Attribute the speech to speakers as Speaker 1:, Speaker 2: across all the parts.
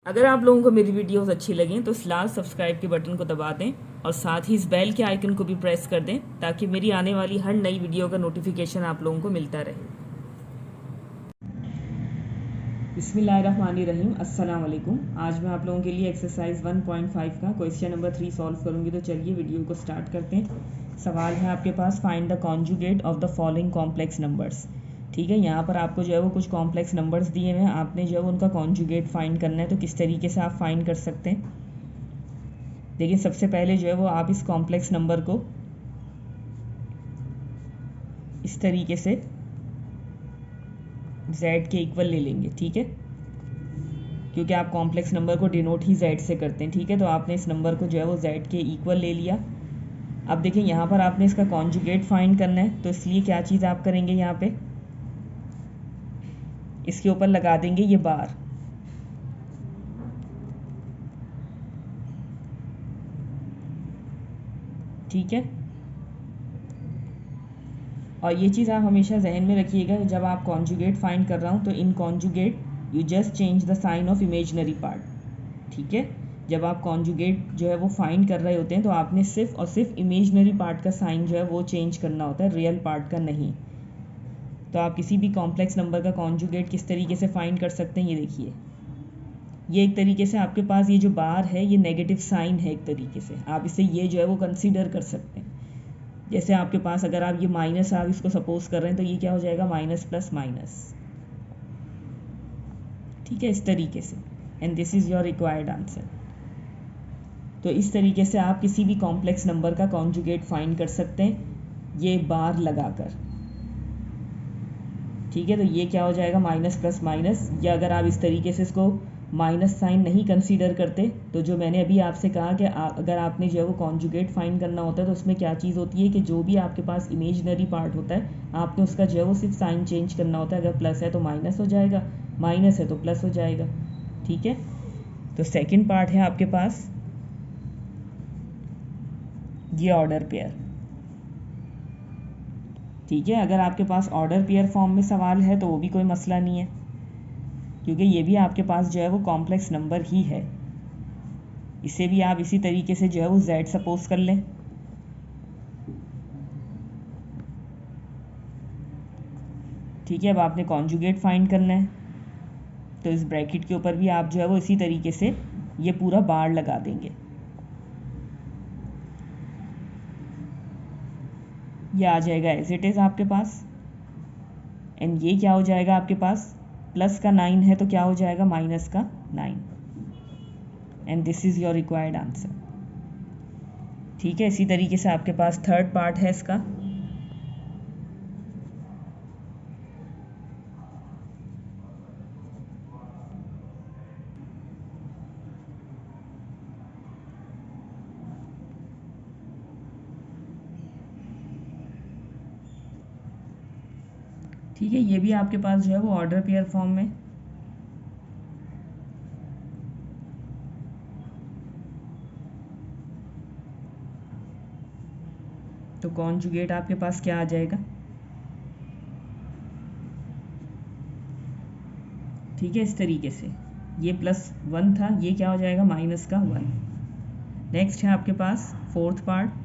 Speaker 1: अगर आप लोगों को मेरी वीडियोस अच्छी लगें तो इस लाल सब्सक्राइब के बटन को दबा दें और साथ ही इस बेल के आइकन को भी प्रेस कर दें ताकि मेरी आने वाली हर नई वीडियो का नोटिफिकेशन आप लोगों को मिलता रहे। बिस्मिल्लाहिर्रहमानिर्रहीम, अस्सलाम वालेकुम। आज मैं आप लोगों के लिए एक्सरसाइज 1.5 का क्वेश्चन नंबर 3 सॉल्व करूंगी। तो चलिए वीडियो को स्टार्ट करते हैं। सवाल है आपके पास, find the conjugate of the following complex numbers. ठीक है, यहाँ पर आपको जो है वो कुछ कॉम्प्लेक्स नंबर्स दिए हुए हैं, आपने जो है उनका कॉन्जुगेट फाइंड करना है। तो किस तरीके से आप फाइंड कर सकते हैं, देखिए सबसे पहले जो है वो आप इस कॉम्प्लेक्स नंबर को इस तरीके से z के इक्वल ले लेंगे। ठीक है, क्योंकि आप कॉम्प्लेक्स नंबर को डिनोट ही z से करते हैं। ठीक है, तो आपने इस नंबर को जो है वो z के इक्वल ले लिया। अब देखिए यहाँ पर आपने इसका कॉन्जुगेट फाइंड करना है, तो इसलिए क्या चीज़ आप करेंगे, यहाँ पे इसके ऊपर लगा देंगे ये बार। ठीक है, और ये चीज़ आप हमेशा जहन में रखिएगा, जब आप कॉन्जुगेट फाइंड कर रहा हूँ तो in conjugate you just change the sign of imaginary part. ठीक है, जब आप कॉन्जुगेट जो है वो फाइंड कर रहे होते हैं तो आपने सिर्फ और सिर्फ इमेजनरी पार्ट का साइन जो है वो चेंज करना होता है, रियल पार्ट का नहीं। तो आप किसी भी कॉम्प्लेक्स नंबर का कॉन्जुगेट किस तरीके से फाइंड कर सकते हैं, ये देखिए। ये एक तरीके से आपके पास ये जो बार है ये नेगेटिव साइन है, एक तरीके से आप इसे ये जो है वो कंसीडर कर सकते हैं। जैसे आपके पास अगर आप ये माइनस आप इसको सपोज कर रहे हैं तो ये क्या हो जाएगा, माइनस प्लस माइनस। ठीक है, इस तरीके से, and this is your required answer. तो इस तरीके से आप किसी भी कॉम्प्लेक्स नंबर का कॉन्जुगेट फाइंड कर सकते हैं ये बार लगाकर। ठीक है, तो ये क्या हो जाएगा, माइनस प्लस माइनस। या अगर आप इस तरीके से इसको माइनस साइन नहीं कंसीडर करते तो जो मैंने अभी आपसे कहा कि अगर आपने जो है वो कॉन्जुगेट फाइंड करना होता है तो उसमें क्या चीज़ होती है कि जो भी आपके पास इमेजनरी पार्ट होता है आपने उसका जो है वो सिर्फ साइन चेंज करना होता है। अगर प्लस है तो माइनस हो जाएगा, माइनस है तो प्लस हो जाएगा। ठीक है, तो सेकेंड पार्ट है आपके पास ये ऑर्डर पेयर। ठीक है, अगर आपके पास ऑर्डर पेयर फॉर्म में सवाल है तो वो भी कोई मसला नहीं है, क्योंकि ये भी आपके पास जो है वो कॉम्प्लेक्स नंबर ही है। इसे भी आप इसी तरीके से जो है वो z सपोज कर लें। ठीक है, अब आपने कॉन्जुगेट फाइंड करना है, तो इस ब्रैकेट के ऊपर भी आप जो है वो इसी तरीके से ये पूरा बार लगा देंगे। ये आ जाएगा एज इट इज़ आपके पास, एंड ये क्या हो जाएगा आपके पास, प्लस का 9 है तो क्या हो जाएगा, माइनस का 9, and this is your required answer. ठीक है, इसी तरीके से आपके पास थर्ड पार्ट है इसका। ठीक है, ये भी आपके पास जो है वो ऑर्डर पेयर फॉर्म में। तो कॉन्जुगेट आपके पास क्या आ जाएगा, ठीक है, इस तरीके से ये +1 था, ये क्या हो जाएगा, माइनस का 1। नेक्स्ट है आपके पास फोर्थ पार्ट।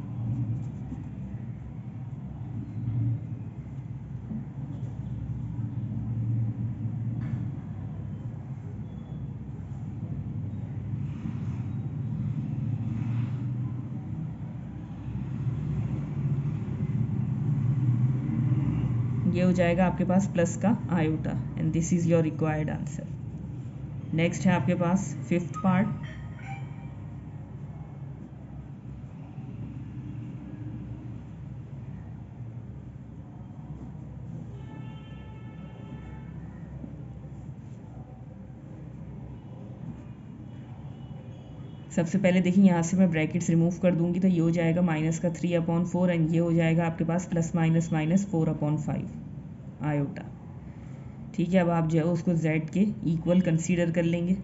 Speaker 1: ये हो जाएगा आपके पास प्लस का iota, and this is your required answer. Next है आपके पास फिफ्थ पार्ट। सबसे पहले देखिए यहाँ से मैं ब्रैकेट्स रिमूव कर दूंगी, तो ये हो जाएगा माइनस का 3/4, एंड ये हो जाएगा आपके पास प्लस माइनस माइनस 4/5 आयोटा। ठीक है, अब आप जो है उसको z के इक्वल कंसीडर कर लेंगे।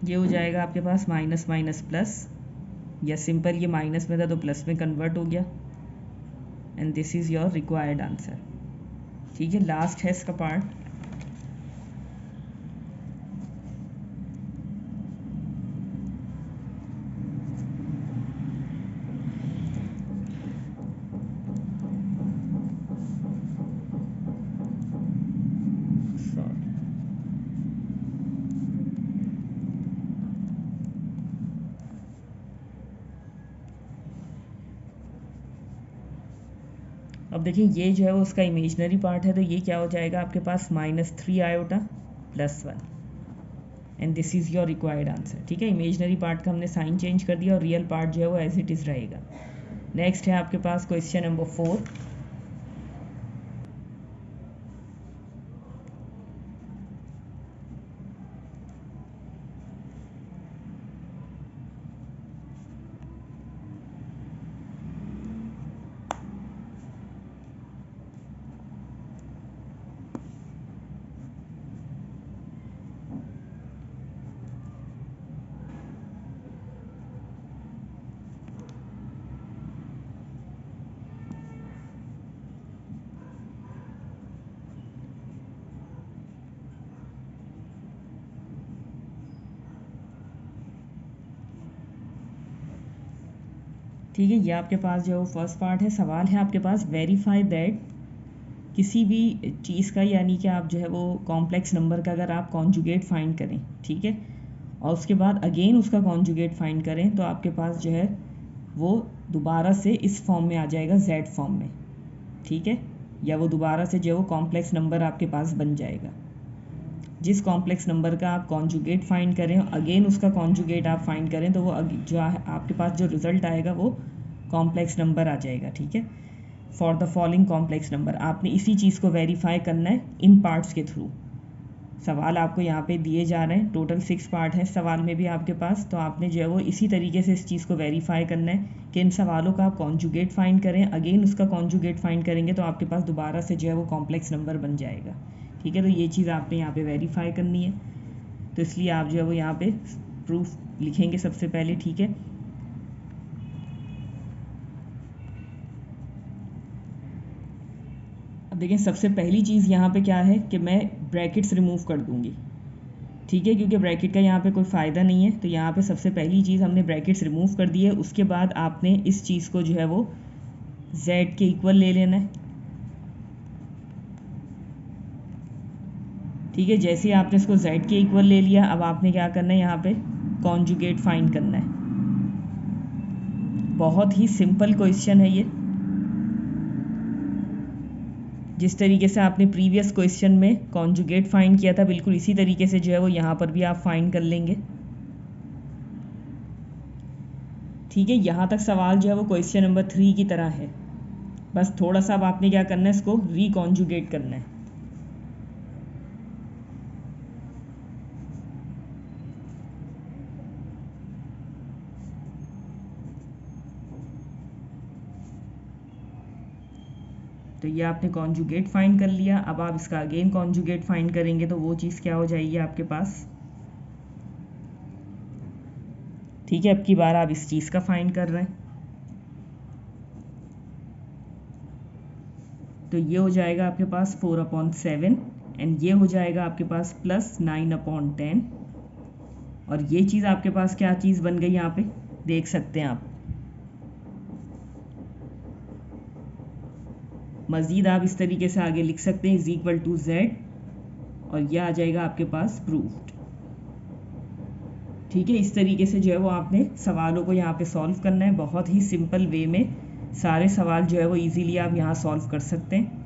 Speaker 1: ये हो जाएगा आपके पास माइनस माइनस प्लस, या सिंपल ये माइनस में था तो प्लस में कन्वर्ट हो गया, and this is your required answer. ठीक है, लास्ट है इसका पार्ट। अब देखिए ये जो है वो उसका इमेजनरी पार्ट है, तो ये क्या हो जाएगा आपके पास -3 iota +1, and this is your required answer. ठीक है, इमेजनरी पार्ट का हमने साइन चेंज कर दिया और रियल पार्ट जो है वो एज इट इज़ रहेगा। नेक्स्ट है आपके पास क्वेश्चन नंबर 4। ठीक है, ये आपके पास जो फर्स्ट पार्ट है, सवाल है आपके पास वेरीफाई दैट, किसी भी चीज़ का यानी कि आप जो है वो कॉम्प्लेक्स नंबर का अगर आप कॉन्जुगेट फाइंड करें, ठीक है, और उसके बाद अगेन उसका कॉन्जुगेट फाइंड करें, तो आपके पास जो है वो दोबारा से इस फॉर्म में आ जाएगा, जेड फॉर्म में। ठीक है, या वो दोबारा से जो है वो कॉम्प्लेक्स नंबर आपके पास बन जाएगा। जिस कॉम्प्लेक्स नंबर का आप कॉन्जुगेट फाइंड करें, अगेन उसका कॉन्जुगेट आप फाइंड करें, तो वो जो आपके पास जो रिजल्ट आएगा वो कॉम्प्लेक्स नंबर आ जाएगा। ठीक है, for the following complex number, आपने इसी चीज़ को वेरीफाई करना है इन पार्ट्स के थ्रू। सवाल आपको यहाँ पे दिए जा रहे हैं, टोटल 6 पार्ट हैं सवाल में भी आपके पास, तो आपने जो है वो इसी तरीके से इस चीज़ को वेरीफाई करना है कि इन सवालों का आप कॉन्जुगेट फाइंड करें, अगेन उसका कॉन्जुगेट फाइंड करेंगे तो आपके पास दोबारा से जो है वो कॉम्प्लेक्स नंबर बन जाएगा। ठीक है, तो ये चीज़ आपने यहाँ पे वेरीफाई करनी है, तो इसलिए आप जो है वो यहाँ पे प्रूफ लिखेंगे सबसे पहले। ठीक है, अब देखिए सबसे पहली चीज़ यहाँ पे क्या है कि मैं ब्रैकेट्स रिमूव कर दूँगी। ठीक है, क्योंकि ब्रैकेट का यहाँ पे कोई फ़ायदा नहीं है, तो यहाँ पे सबसे पहली चीज़ हमने ब्रैकेट्स रिमूव कर दी है। उसके बाद आपने इस चीज़ को जो है वो z के इक्वल ले लेना है। ठीक है, जैसे ही आपने इसको z के इक्वल ले लिया, अब आपने क्या करना है, यहाँ पे कॉन्जुगेट फाइंड करना है। बहुत ही सिंपल क्वेश्चन है ये, जिस तरीके से आपने प्रीवियस क्वेश्चन में कॉन्जुगेट फाइंड किया था, बिल्कुल इसी तरीके से जो है वो यहाँ पर भी आप फाइंड कर लेंगे। ठीक है, यहाँ तक सवाल जो है वो क्वेश्चन नंबर 3 की तरह है, बस थोड़ा सा अब आपने क्या करना है, इसको रिकॉन्जुगेट करना है। तो ये आपने कॉन्जुगेट फाइंड कर लिया, अब आप इसका अगेन कॉन्जुगेट फाइंड करेंगे, तो वो चीज़ क्या हो जाएगी आपके पास। ठीक है, अब की बार आप इस चीज़ का फाइंड कर रहे हैं, तो ये हो जाएगा आपके पास 4/7, एंड ये हो जाएगा आपके पास प्लस 9/10, और ये चीज़ आपके पास क्या चीज़ बन गई, यहाँ पे देख सकते हैं आप। मज़ीद आप इस तरीके से आगे लिख सकते हैं, =z, और यह आ जाएगा आपके पास प्रूफ्ड। ठीक है, इस तरीके से जो है वो आपने सवालों को यहाँ पे सॉल्व करना है, बहुत ही सिंपल वे में सारे सवाल जो है वो इजीली आप यहाँ सॉल्व कर सकते हैं।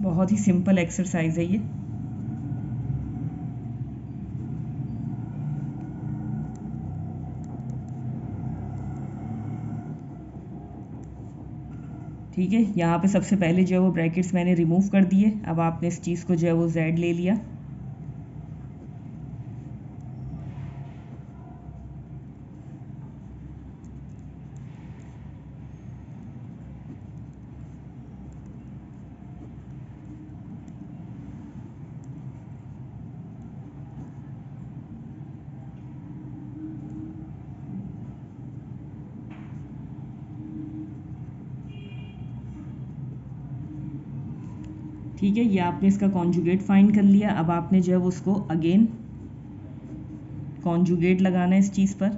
Speaker 1: बहुत ही सिंपल एक्सरसाइज है ये। ठीक है, यहाँ पे सबसे पहले जो है वो ब्रैकेट्स मैंने रिमूव कर दिए, अब आपने इस चीज़ को जो है वो z ले लिया। ठीक है, ये आपने इसका कॉन्जुगेट फाइंड कर लिया। अब आपने जो है वो उसको अगेन कॉन्जुगेट लगाना है इस चीज़ पर।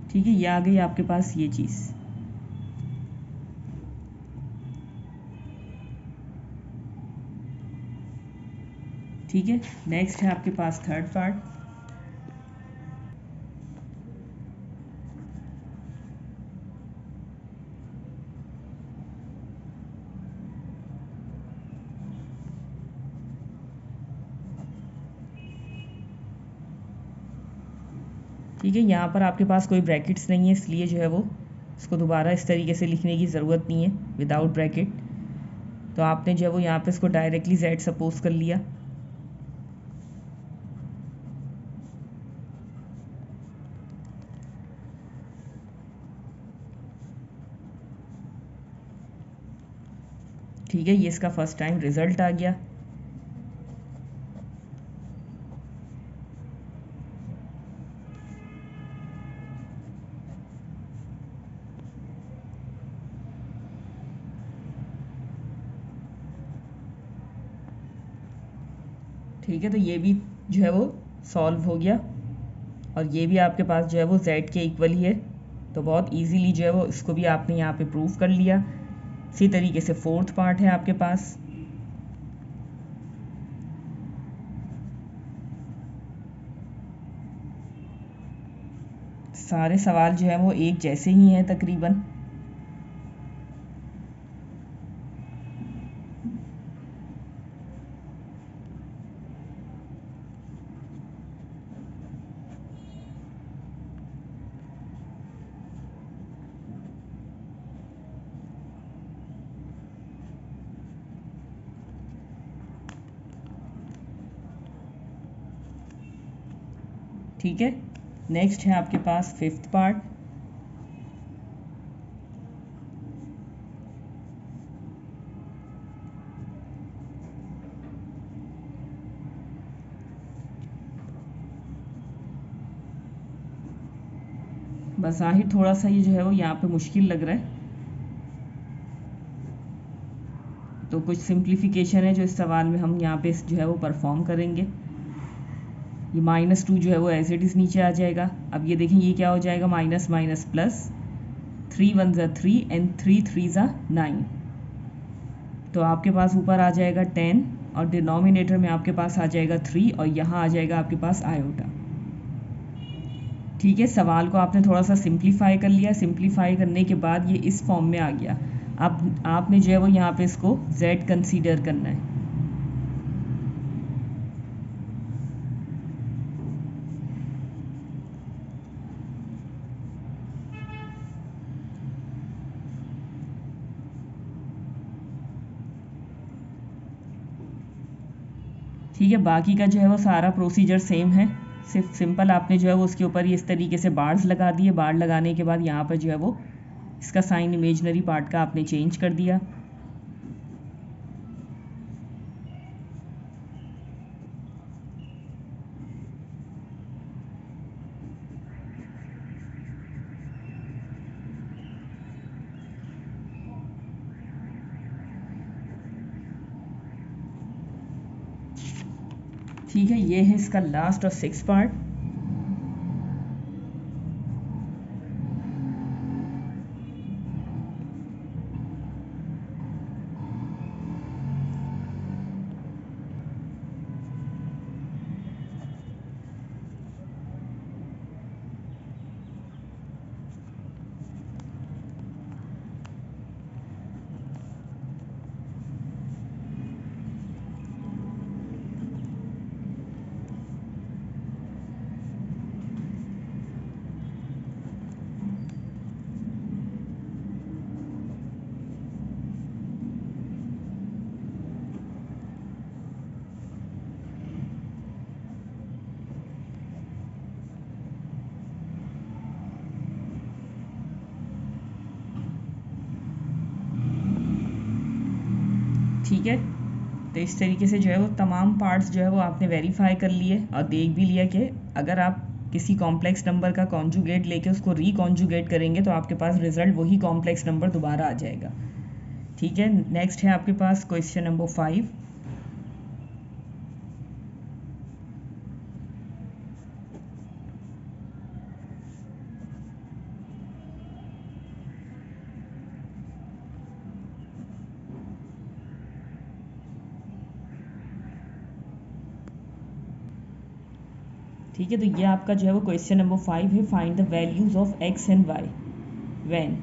Speaker 1: ठीक है, ये आ गई आपके पास ये चीज़। ठीक है, नेक्स्ट है आपके पास थर्ड पार्ट। ठीक है, यहाँ पर आपके पास कोई ब्रैकेट्स नहीं है, इसलिए जो है वो इसको दोबारा इस तरीके से लिखने की ज़रूरत नहीं है विदाउट ब्रैकेट। तो आपने जो है वो यहाँ पे इसको डायरेक्टली जेड सपोज कर लिया। ठीक है, ये इसका फर्स्ट टाइम रिजल्ट आ गया। ठीक है, तो ये भी जो है वो सॉल्व हो गया और ये भी आपके पास जो है वो z के इक्वल ही है। तो बहुत इजीली जो है वो इसको भी आपने यहाँ पे प्रूव कर लिया। इसी तरीके से फोर्थ पार्ट है आपके पास। सारे सवाल जो है वो एक जैसे ही हैं तकरीबन। ठीक है, नेक्स्ट है आपके पास फिफ्थ पार्ट। बज़ाहिर थोड़ा सा ये जो है वो यहाँ पे मुश्किल लग रहा है, तो कुछ सिंप्लीफिकेशन है जो इस सवाल में हम यहाँ पे जो है वो परफॉर्म करेंगे। ये -2 जो है वो एज इट इज़ नीचे आ जाएगा। अब ये देखें, ये क्या हो जाएगा, माइनस माइनस प्लस, 3 1 ज़ा 3 एंड 3 3 ज़ा 9। तो आपके पास ऊपर आ जाएगा 10 और डिनोमिनेटर में आपके पास आ जाएगा 3 और यहाँ आ जाएगा आपके पास आयोटा। ठीक है, सवाल को आपने थोड़ा सा सिंप्लीफाई कर लिया। सिंप्लीफाई करने के बाद ये इस फॉर्म में आ गया। अब आपने जो है वो यहाँ पे इसको z कंसीडर करना है। ठीक है, बाकी का जो है वो सारा प्रोसीजर सेम है, सिर्फ सिंपल आपने जो है वो उसके ऊपर ये इस तरीके से बार्स लगा दिए। बार लगाने के बाद यहाँ पर जो है वो इसका साइन इमेजनरी पार्ट का आपने चेंज कर दिया। ठीक है, ये है इसका लास्ट और सिक्स पार्ट। ठीक है, तो इस तरीके से जो है वो तमाम पार्ट्स जो है वो आपने वेरीफाई कर लिए और देख भी लिया कि अगर आप किसी कॉम्प्लेक्स नंबर का कॉन्जुगेट लेके उसको रीकॉन्जुगेट करेंगे तो आपके पास रिजल्ट वही कॉम्प्लेक्स नंबर दोबारा आ जाएगा। ठीक है, नेक्स्ट है आपके पास क्वेश्चन नंबर 5। ठीक है, तो ये आपका जो है वो क्वेश्चन नंबर 5 है, find the values of X and Y when.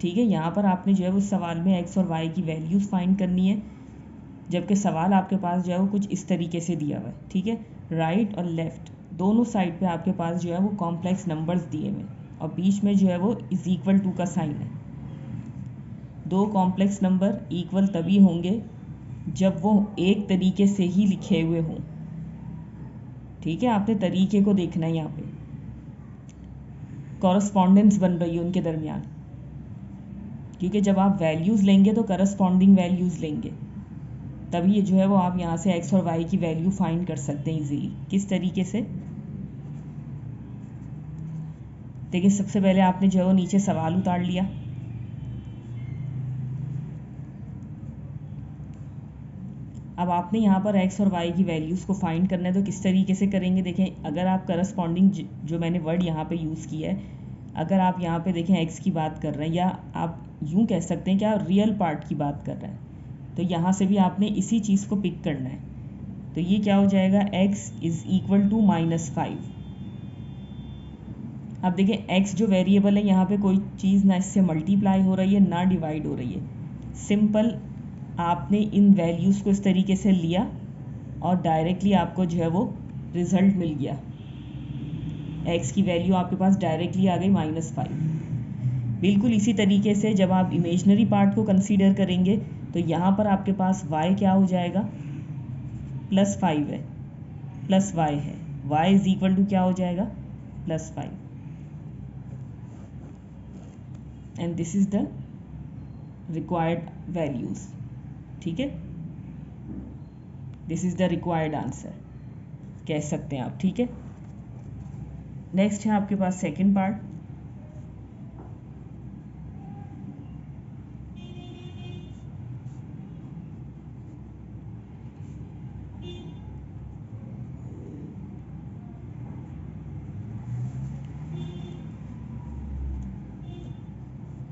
Speaker 1: ठीक है, यहाँ पर आपने जो है वो इस सवाल में एक्स और वाई की वैल्यूज़ फाइंड करनी है, जबकि सवाल आपके पास जो है वो कुछ इस तरीके से दिया हुआ है। ठीक है, राइट और लेफ्ट दोनों साइड पे आपके पास जो है वो कॉम्प्लेक्स नंबर्स दिए हुए और बीच में जो है वो इज इक्वल टू का साइन है। दो कॉम्प्लेक्स नंबर इक्वल तभी होंगे जब वो एक तरीके से ही लिखे हुए हों। ठीक है, आपने तरीके को देखना है, यहाँ पे कॉरस्पॉन्डेंस बन रही है उनके दरमियान, क्योंकि जब आप वैल्यूज़ लेंगे तो करस्पॉन्डिंग वैल्यूज़ लेंगे, तभी ये जो है वो आप यहाँ से एक्स और वाई की वैल्यू फाइंड कर सकते हैं इजीली। किस तरीके से, देखिए सबसे पहले आपने जो है वो नीचे सवाल उतार लिया। अब आपने यहाँ पर एक्स और वाई की वैल्यूज़ को फाइंड करना है, तो किस तरीके से करेंगे। देखें, अगर आप करस्पॉन्डिंग जो मैंने वर्ड यहाँ पे यूज़ किया है, अगर आप यहाँ पे देखें एक्स की बात कर रहे हैं, या आप यूँ कह सकते हैं कि आप रियल पार्ट की बात कर रहे हैं, तो यहाँ से भी आपने इसी चीज़ को पिक करना है। तो ये क्या हो जाएगा, x इज़ इक्वल टू -5। अब देखें x जो वेरिएबल है, यहाँ पे कोई चीज़ ना इससे मल्टीप्लाई हो रही है ना डिवाइड हो रही है, सिंपल आपने इन वैल्यूज़ को इस तरीके से लिया और डायरेक्टली आपको जो है वो रिज़ल्ट मिल गया। x की वैल्यू आपके पास डायरेक्टली आ गई -5। बिल्कुल इसी तरीके से जब आप इमेजनरी पार्ट को कंसीडर करेंगे तो यहाँ पर आपके पास y क्या हो जाएगा, +5 है, प्लस y है, y इज़ इक्वल टू क्या हो जाएगा, +5। And this is the required values. ठीक है, this is the required answer कह सकते हैं आप। ठीक है, नेक्स्ट है आपके पास सेकंड पार्ट।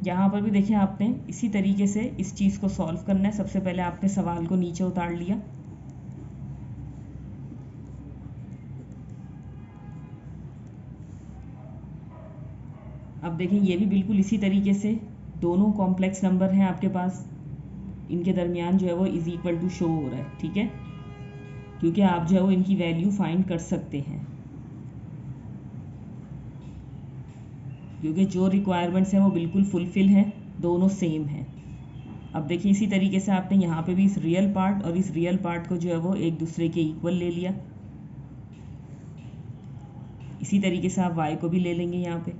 Speaker 1: यहाँ पर भी देखें, आपने इसी तरीके से इस चीज़ को सॉल्व करना है। सबसे पहले आपने सवाल को नीचे उतार लिया, अब देखें ये भी बिल्कुल इसी तरीके से दोनों कॉम्प्लेक्स नंबर हैं आपके पास, इनके दरमियान जो है वो इज इक्वल टू शो हो रहा है। ठीक है, क्योंकि आप जो है वो इनकी वैल्यू फाइंड कर सकते हैं, क्योंकि जो रिक्वायरमेंट्स हैं वो बिल्कुल फुलफिल हैं, दोनों सेम हैं। अब देखिए इसी तरीके से आपने यहाँ पे भी इस रियल पार्ट और इस रियल पार्ट को जो है वो एक दूसरे के इक्वल ले लिया। इसी तरीके से आप y को भी ले लेंगे यहाँ पे।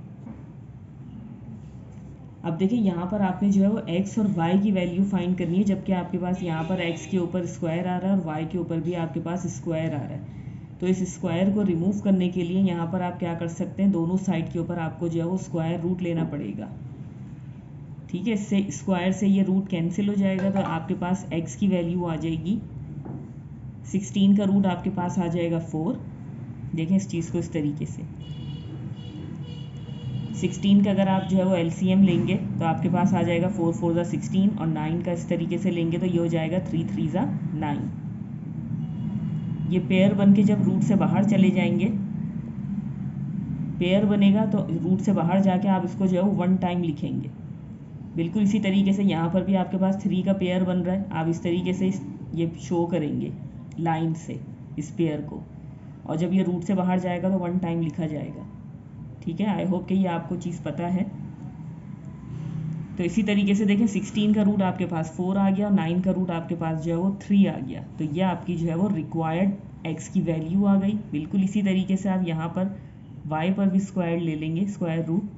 Speaker 1: अब देखिए यहाँ पर आपने जो है वो x और y की वैल्यू फाइंड करनी है, जबकि आपके पास यहाँ पर x के ऊपर स्क्वायर आ रहा है और y के ऊपर भी आपके पास स्क्वायर आ रहा है। तो इस स्क्वायर को रिमूव करने के लिए यहाँ पर आप क्या कर सकते हैं, दोनों साइड के ऊपर आपको जो है वो स्क्वायर रूट लेना पड़ेगा। ठीक है, इससे स्क्वायर से ये रूट कैंसिल हो जाएगा, तो आपके पास x की वैल्यू आ जाएगी 16 का रूट आपके पास आ जाएगा 4। देखें इस चीज़ को इस तरीके से, 16 का अगर आप जो है वो LCM लेंगे तो आपके पास आ जाएगा 4 4 ज़ा 16, और 9 का इस तरीके से लेंगे तो ये हो जाएगा 3 3 ज़ा 9। ये पेयर बन के जब रूट से बाहर चले जाएंगे, पेयर बनेगा तो रूट से बाहर जाके आप इसको जो है वो 1 टाइम लिखेंगे। बिल्कुल इसी तरीके से यहाँ पर भी आपके पास 3 का पेयर बन रहा है, आप इस तरीके से ये शो करेंगे लाइन से इस पेयर को, और जब ये रूट से बाहर जाएगा तो 1 टाइम लिखा जाएगा। ठीक है, आई होप कि ये आपको चीज़ पता है। तो इसी तरीके से देखें 16 का रूट आपके पास 4 आ गया और 9 का रूट आपके पास जो है वो 3 आ गया, तो ये आपकी जो है वो रिक्वायर्ड x की वैल्यू आ गई। बिल्कुल इसी तरीके से आप यहाँ पर y पर भी स्क्वायर ले लेंगे, स्क्वायर रूट।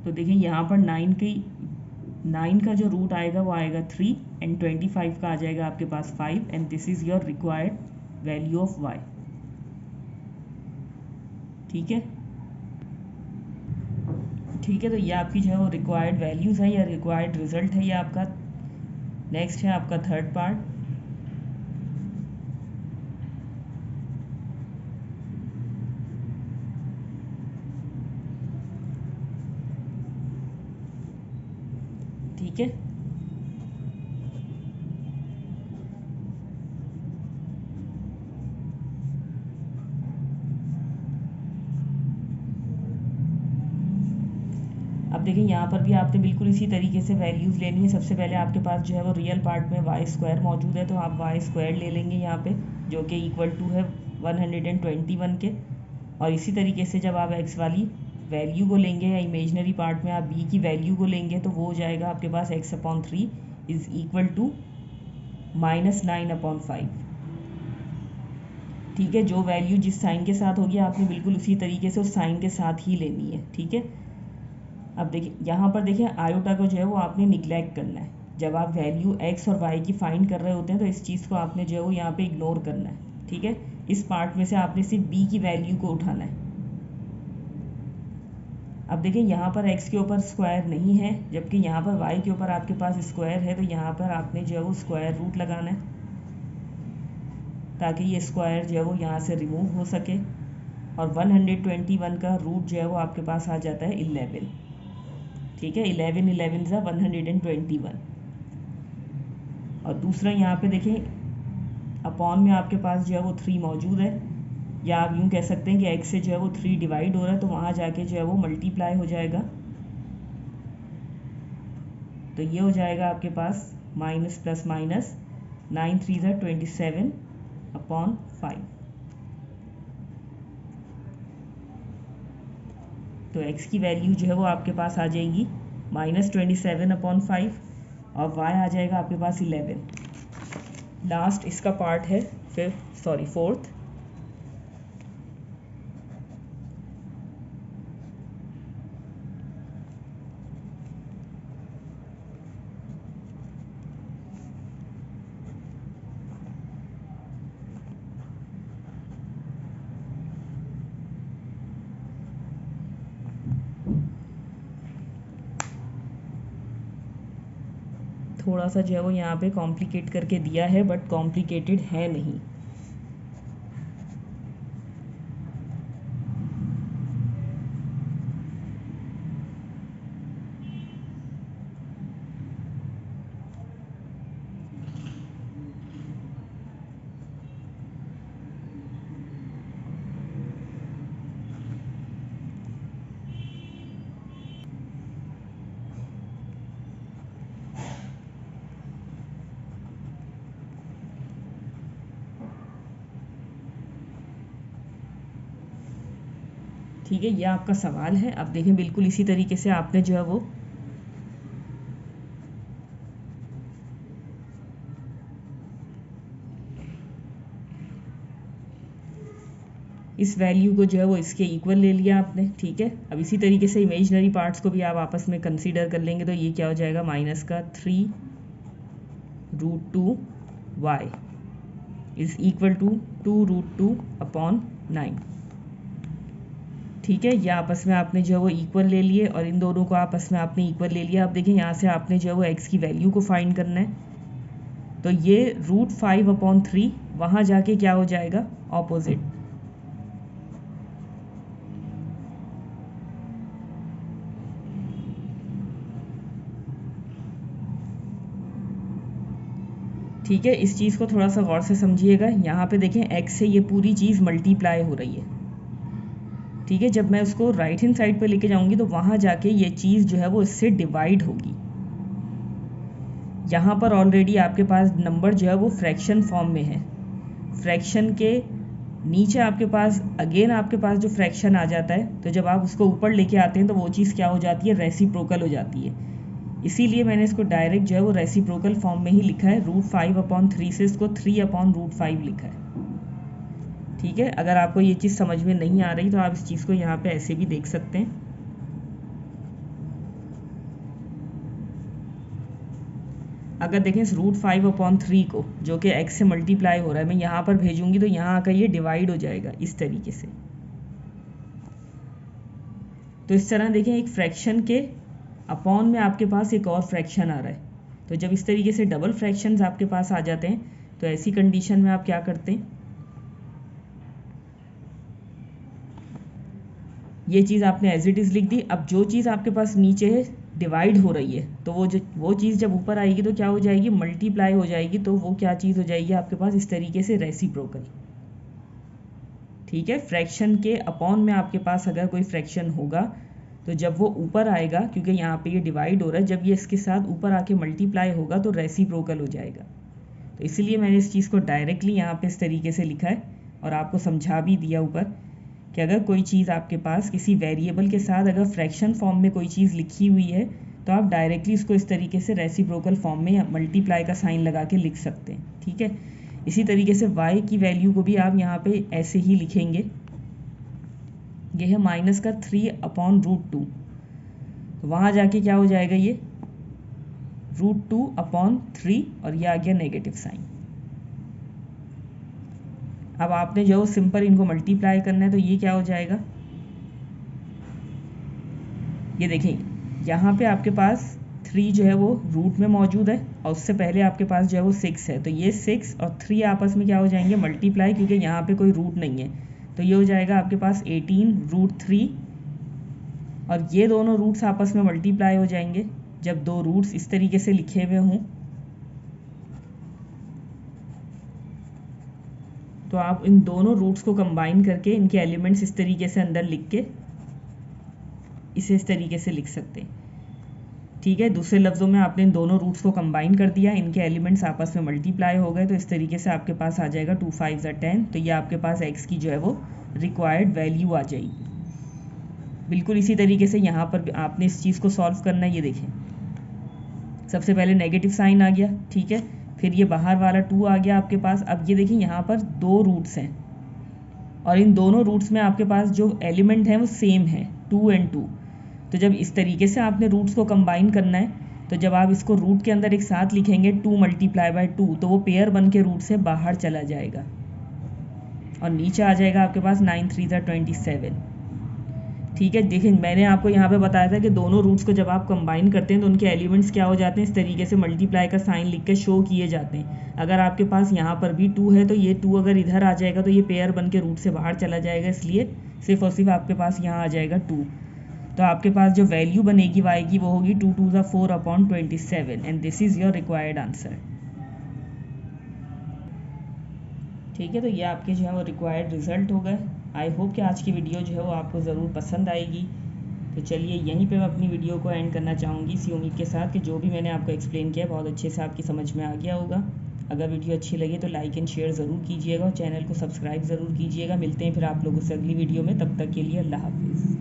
Speaker 1: तो देखिए यहाँ पर 9 की 9 का जो रूट आएगा वो आएगा 3 एंड 25 का आ जाएगा आपके पास 5 and this is your required value of y। ठीक है, ठीक है, तो ये आपकी जो है वो रिक्वायर्ड वैल्यूज़ है या रिक्वायर्ड रिजल्ट है ये आपका। नेक्स्ट है आपका थर्ड पार्ट। ठीक है, अब देखिए यहाँ पर भी आपने बिल्कुल इसी तरीके से वैल्यूज़ लेनी है। सबसे पहले आपके पास जो है वो रियल पार्ट में वाई स्क्वायर मौजूद है, तो आप वाई स्क्वायर ले लेंगे यहाँ पे, जो कि इक्वल टू है 121 के। और इसी तरीके से जब आप एक्स वाली वैल्यू को लेंगे या इमेजनरी पार्ट में आप बी की वैल्यू को लेंगे तो वो हो जाएगा आपके पास x/3 इज़ इक्वल टू -9/5। ठीक है, जो वैल्यू जिस साइन के साथ होगी आपने बिल्कुल उसी तरीके से उस साइन के साथ ही लेनी है। ठीक है, अब देखिए यहाँ पर देखिए आयोटा को जो है वो आपने निगलेक्ट करना है। जब आप वैल्यू x और y की फाइंड कर रहे होते हैं तो इस चीज़ को आपने जो है वो यहाँ पे इग्नोर करना है। ठीक है, इस पार्ट में से आपने सिर्फ b की वैल्यू को उठाना है। अब देखिए यहाँ पर x के ऊपर स्क्वायर नहीं है, जबकि यहाँ पर y के ऊपर आपके पास स्क्वायर है, तो यहाँ पर आपने जो है वो स्क्वायर रूट लगाना है ताकि ये स्क्वायर जो है वो यहाँ से रिमूव हो सके। और 121 का रूट जो है वो आपके पास आ जाता है 11। ठीक है, 11 11 ज़ा 121। और दूसरा यहाँ पे देखें अपॉन में आपके पास जो है वो 3 मौजूद है, या आप यूँ कह सकते हैं कि x से जो है वो 3 डिवाइड हो रहा है, तो वहाँ जाके जो है वो मल्टीप्लाई हो जाएगा। तो ये हो जाएगा आपके पास माइनस प्लस माइनस 9 3 ज़ा 27/5। तो x की वैल्यू जो है वो आपके पास आ जाएगी -27/5 और y आ जाएगा आपके पास 11। लास्ट इसका पार्ट है फोर्थ। थोड़ा सा जो है वो यहाँ पे कॉम्प्लिकेट करके दिया है, बट कॉम्प्लिकेटेड है नहीं। ठीक है, ये आपका सवाल है। अब देखें बिल्कुल इसी तरीके से आपने जो है वो इस वैल्यू को जो है वो इसके इक्वल ले लिया आपने। ठीक है, अब इसी तरीके से इमेजनरी पार्ट्स को भी आप आपस में कंसीडर कर लेंगे, तो ये क्या हो जाएगा -3√2y इज़ इक्वल टू 2√2/9। ठीक है, ये आपस में आपने जो है वो इक्वल ले लिए और इन दोनों को आपस में आपने इक्वल ले लिया। अब देखिए यहाँ से आपने जो है वो x की वैल्यू को फाइंड करना है, तो ये √5/3 वहाँ जाके क्या हो जाएगा ऑपोजिट। ठीक है, इस चीज़ को थोड़ा सा गौर से समझिएगा। यहाँ पे देखें x से ये पूरी चीज़ मल्टीप्लाई हो रही है। ठीक है, जब मैं उसको राइट हैंड साइड पे लेके जाऊंगी तो वहाँ जाके ये चीज़ जो है वो इससे डिवाइड होगी। यहाँ पर ऑलरेडी आपके पास नंबर जो है वो फ्रैक्शन फॉर्म में है। फ्रैक्शन के नीचे आपके पास अगेन आपके पास जो फ्रैक्शन आ जाता है, तो जब आप उसको ऊपर लेके आते हैं तो वो चीज़ क्या हो जाती है, रेसिप्रोकल हो जाती है। इसीलिए मैंने इसको डायरेक्ट जो है वो रेसिप्रोकल फॉर्म में ही लिखा है। √5/3 से इसको 3/√5 लिखा है। ठीक है, अगर आपको ये चीज़ समझ में नहीं आ रही तो आप इस चीज़ को यहाँ पे ऐसे भी देख सकते हैं। अगर देखें इस √5/3 को जो कि x से मल्टीप्लाई हो रहा है, मैं यहाँ पर भेजूंगी तो यहाँ आकर ये डिवाइड हो जाएगा इस तरीके से। तो इस तरह देखें एक फ्रैक्शन के अपॉन में आपके पास एक और फ्रैक्शन आ रहा है। तो जब इस तरीके से डबल फ्रैक्शंस आपके पास आ जाते हैं तो ऐसी कंडीशन में आप क्या करते हैं, ये चीज़ आपने एज इट इज़ लिख दी। अब जो चीज़ आपके पास नीचे है डिवाइड हो रही है, तो वो चीज़ जब ऊपर आएगी तो क्या हो जाएगी, मल्टीप्लाई हो जाएगी। तो वो क्या चीज़ हो जाएगी आपके पास इस तरीके से रेसिप्रोकल। ठीक है, फ्रैक्शन के अपॉन में आपके पास अगर कोई फ्रैक्शन होगा तो जब वो ऊपर आएगा, क्योंकि यहाँ पे ये डिवाइड हो रहा है, जब ये इसके साथ ऊपर आके मल्टीप्लाई होगा तो रेसिप्रोकल हो जाएगा। तो इसलिए मैंने इस चीज़ को डायरेक्टली यहाँ पे इस तरीके से लिखा है और आपको समझा भी दिया ऊपर कि अगर कोई चीज़ आपके पास किसी वेरिएबल के साथ अगर फ्रैक्शन फॉर्म में कोई चीज़ लिखी हुई है तो आप डायरेक्टली इसको इस तरीके से रेसिप्रोकल फॉर्म में या मल्टीप्लाई का साइन लगा के लिख सकते हैं। ठीक है, इसी तरीके से y की वैल्यू को भी आप यहाँ पे ऐसे ही लिखेंगे। ये है -3/√2, तो वहाँ जाके क्या हो जाएगा, ये √2/3 और ये आ गया नेगेटिव साइन। अब आपने जो सिंपल इनको मल्टीप्लाई करना है तो ये क्या हो जाएगा, ये देखें यहाँ पे आपके पास 3 जो है वो रूट में मौजूद है और उससे पहले आपके पास जो है वो 6 है। तो ये 6 और 3 आपस में क्या हो जाएंगे, मल्टीप्लाई, क्योंकि यहाँ पे कोई रूट नहीं है। तो ये हो जाएगा आपके पास 18√3 और ये दोनों रूट्स आपस में मल्टीप्लाई हो जाएंगे जब दो रूट्स इस तरीके से लिखे हुए हों। तो आप इन दोनों रूट्स को कंबाइन करके इनके एलिमेंट्स इस तरीके से अंदर लिख के इसे इस तरीके से लिख सकते हैं। ठीक है, दूसरे लफ्ज़ों में आपने इन दोनों रूट्स को कंबाइन कर दिया, इनके एलिमेंट्स आपस में मल्टीप्लाई हो गए, तो इस तरीके से आपके पास आ जाएगा 2 5 10। तो ये आपके पास x की जो है वो रिक्वायर्ड वैल्यू आ जाएगी। बिल्कुल इसी तरीके से यहाँ पर आपने इस चीज़ को सॉल्व करना है। ये देखें, सबसे पहले नेगेटिव साइन आ गया, ठीक है, फिर ये बाहर वाला 2 आ गया आपके पास। अब ये देखिए यहाँ पर 2 रूट्स हैं और इन दोनों रूट्स में आपके पास जो एलिमेंट हैं वो सेम है, 2 और 2। तो जब इस तरीके से आपने रूट्स को कंबाइन करना है तो जब आप इसको रूट के अंदर एक साथ लिखेंगे 2 × 2 तो वो पेयर बन के रूट से बाहर चला जाएगा और नीचे आ जाएगा आपके पास 9 3 27। ठीक है, देखिए मैंने आपको यहाँ पे बताया था कि दोनों रूट्स को जब आप कंबाइन करते हैं तो उनके एलिमेंट्स क्या हो जाते हैं, इस तरीके से मल्टीप्लाई का साइन लिख के शो किए जाते हैं। अगर आपके पास यहाँ पर भी 2 है तो ये 2 अगर इधर आ जाएगा तो ये पेयर बन के रूट से बाहर चला जाएगा, इसलिए सिर्फ और सिर्फ आपके पास यहाँ आ जाएगा 2। तो आपके पास जो वैल्यू बनेगी y की वो होगी 2 2 4/27 and this is your required answer. ठीक है, तो ये आपके जो है वो रिक्वायर्ड रिजल्ट हो गए। आई होप कि आज की वीडियो जो है वो आपको ज़रूर पसंद आएगी। तो चलिए यहीं पे मैं अपनी वीडियो को एंड करना चाहूँगी इसी उम्मीद के साथ कि जो भी मैंने आपको एक्सप्लेन किया बहुत अच्छे से आपकी समझ में आ गया होगा। अगर वीडियो अच्छी लगे तो लाइक एंड शेयर ज़रूर कीजिएगा और चैनल को सब्सक्राइब ज़रूर कीजिएगा। मिलते हैं फिर आप लोगों से अगली वीडियो में, तब तक के लिए अल्लाह हाफिज़।